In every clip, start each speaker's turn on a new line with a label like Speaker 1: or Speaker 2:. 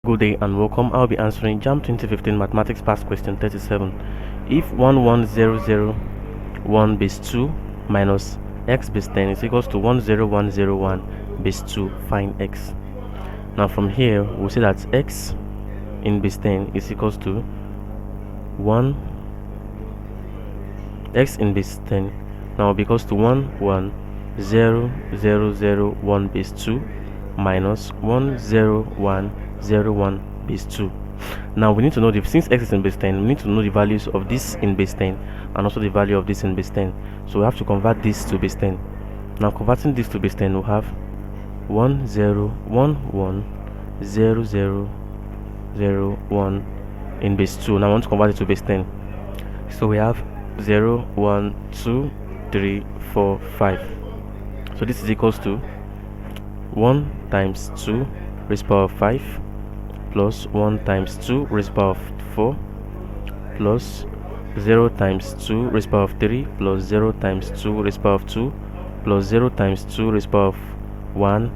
Speaker 1: Good day and welcome. I'll be answering JAMB 2015 Mathematics Past Question 37. If 11001 base 2 minus x base 10 is equals to 10101 base 2, find x. Now from here, we'll say that x in base 10 is equals to 1 x in base 10 now equals to 11001 base 2 minus 10101 base 2. Now we need to know since x is in base 10, we need to know the values of this in base 10 and also the value of this in base 10. So we have to convert this to base 10. Now converting this to base 10, we'll have 10110001 in base 2. Now I want to convert it to base 10. So we have 0, 1, 2, 3, 4, 5. So this is equals to 1 times 2 raised to the power of 5 plus 1 times 2 raised to the power of 4 plus 0 times 2 raised to the power of 3 plus 0 times 2 raised to the power of 2 plus 0 times 2 raised to the power of 1,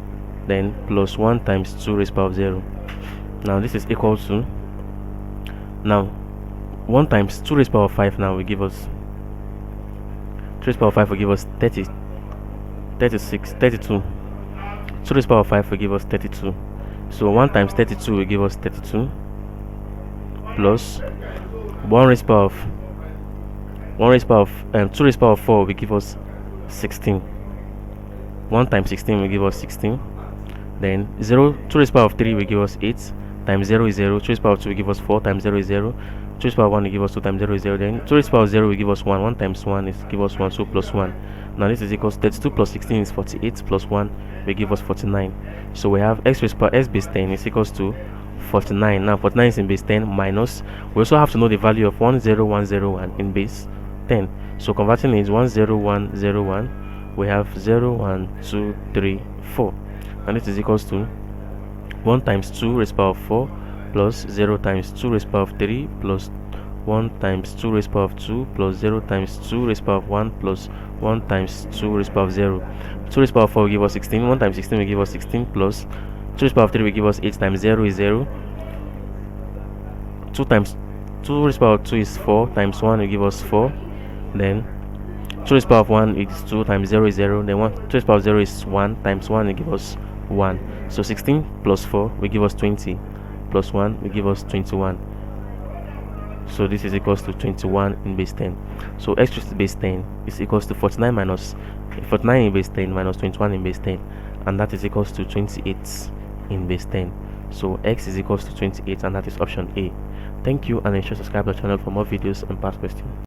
Speaker 1: then plus 1 times 2 raised to the power of 0. Now this is equal to, now 1 times 2 raised to the power of 5 now will give us 3 raised to the power of 5 will give us 30, 36, 32. 2 raised to the power of 5 will give us 32. So 1 times 32 will give us 32 plus 1 raised to the power of 2 raised to the power of 4 will give us 16. 1 times 16 will give us 16. Then 2 raised to the power of 3 will give us 8 times 0 is 0. 2 raised to the power of 2 will give us 4 times 0 is 0. 2 raised to the power of 1 will give us 2 times 0 is 0. Then 2 raised to the power of 0 will give us 1. 1 times 1 is give us 1, so plus 1. Now this is equals 32 plus 16 is 48 plus 1 will give us 49. So we have x raised to the power x base 10 is equals to 49. Now 49 is in base 10 minus, we also have to know the value of 10101 in base 10. So converting is 10101, we have 0, 1, 2, 3, 4. And this is equals to 1 times 2 raised to the power of 4 plus 0 times 2 raised to the power of 3 plus 1 times 2 raised to the power of 2 plus 0 times 2 raised to the power of 1 plus 1 times 2 raised to the power of 0. 2 raised to the power of 4 will give us 16. 1 times 16 will give us 16 plus 2 raised to the power of 3 will give us 8 times 0 is 0. 2 times 2 raised to the power of 2 is 4 times 1 will give us 4. Then 2 raised to the power of 1 is 2 times 0 is 0. Then 2 raised to the power of 0 is 1 times 1 will give us 1. So 16 plus 4 will give us 20 plus 1 will give us 21. So this is equals to 21 in base 10. So x raised to base 10 is equals to 49 in base 10 minus 21 in base 10, and that is equals to 28 in base 10. So x is equals to 28, and that is option A. Thank you, and ensure to subscribe to the channel for more videos and past questions.